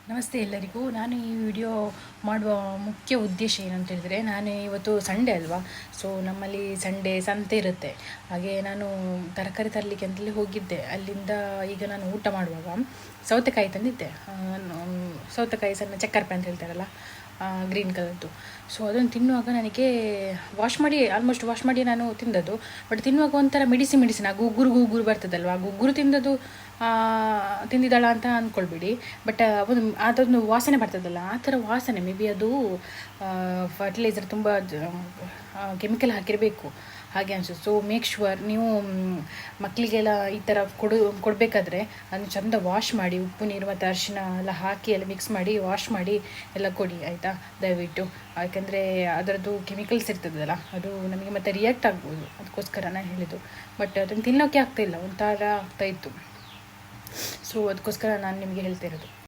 ನಮಸ್ತೆ ಎಲ್ಲರಿಗೂ. ನಾನು ಈ ವಿಡಿಯೋ ಮಾಡುವ ಮುಖ್ಯ ಉದ್ದೇಶ ಏನಂತ ಹೇಳಿದರೆ, ನಾನು ಇವತ್ತು ಸಂಡೇ ಅಲ್ವಾ, ಸೊ ನಮ್ಮಲ್ಲಿ ಸಂಡೇ ಸಂತೆ ಇರುತ್ತೆ. ಹಾಗೆ ನಾನು ತರಕಾರಿ ತರಲಿಕ್ಕೆ ಅಂತಲೇ ಹೋಗಿದ್ದೆ. ಅಲ್ಲಿಂದ ಈಗ ನಾನು ಊಟ ಮಾಡುವಾಗ ಸೌತೆಕಾಯಿ ತಂದಿದ್ದೆ. ಸೌತೆಕಾಯಿ ಸಣ್ಣ ಚಕ್ಕರ್ಪೆ ಅಂತ ಹೇಳ್ತಾರಲ್ಲ, ಗ್ರೀನ್ ಕಲರ್ದು. ಸೊ ಅದನ್ನು ತಿನ್ನುವಾಗ ನನಗೆ ಆಲ್ಮೋಸ್ಟ್ ವಾಶ್ ಮಾಡಿ ನಾನು ತಿಂದದ್ದು. ಬಟ್ ತಿನ್ನುವಾಗ ಒಂಥರ ಮೆಡಿಸಿನ್ ಆ ಗುಗ್ಗುರು ಬರ್ತದಲ್ವ, ಆ ಗುಗ್ಗುರು ತಿಂದಿದ್ದಾಳ ಅಂತ ಅಂದ್ಕೊಳ್ಬೇಡಿ. ಬಟ್ ಅದೊಂದು ವಾಸನೆ ಬರ್ತದಲ್ಲ, ಆ ಥರ ವಾಸನೆ. ಮೇ ಬಿ ಅದು ಫರ್ಟಿಲೈಸರ್ ತುಂಬ ಕೆಮಿಕಲ್ ಹಾಕಿರಬೇಕು ಹಾಗೆ ಅನಿಸುತ್ತೆ. ಸೊ ಮೇಕ್ ಶ್ಯೂರ್ ನೀವು ಮಕ್ಕಳಿಗೆಲ್ಲ ಈ ಥರ ಕೊಡಬೇಕಾದ್ರೆ ಅದನ್ನು ಚೆಂದ ವಾಶ್ ಮಾಡಿ, ಉಪ್ಪು ನೀರು ಮತ್ತು ಅರಿಶಿನ ಎಲ್ಲ ಹಾಕಿ ಎಲ್ಲ ಮಿಕ್ಸ್ ಮಾಡಿ ವಾಶ್ ಮಾಡಿ ಎಲ್ಲ ಕೊಡಿ, ಆಯಿತಾ, ದಯವಿಟ್ಟು. ಯಾಕೆಂದರೆ ಅದರದ್ದು ಕೆಮಿಕಲ್ಸ್ ಇರ್ತದಲ್ಲ, ಅದು ನಮಗೆ ಮತ್ತೆ ರಿಯಾಕ್ಟ್ ಆಗ್ಬೋದು. ಅದಕ್ಕೋಸ್ಕರ ನಾನು ಹೇಳಿದ್ದು. ಬಟ್ ಅದನ್ನು ತಿನ್ನೋಕ್ಕೆ ಆಗ್ತಾಯಿಲ್ಲ, ಒಂಥರ ಆಗ್ತಾಯಿತ್ತು. ಸೊ ಅದಕ್ಕೋಸ್ಕರ ನಾನು ನಿಮಗೆ ಹೇಳ್ತಾ ಇರೋದು.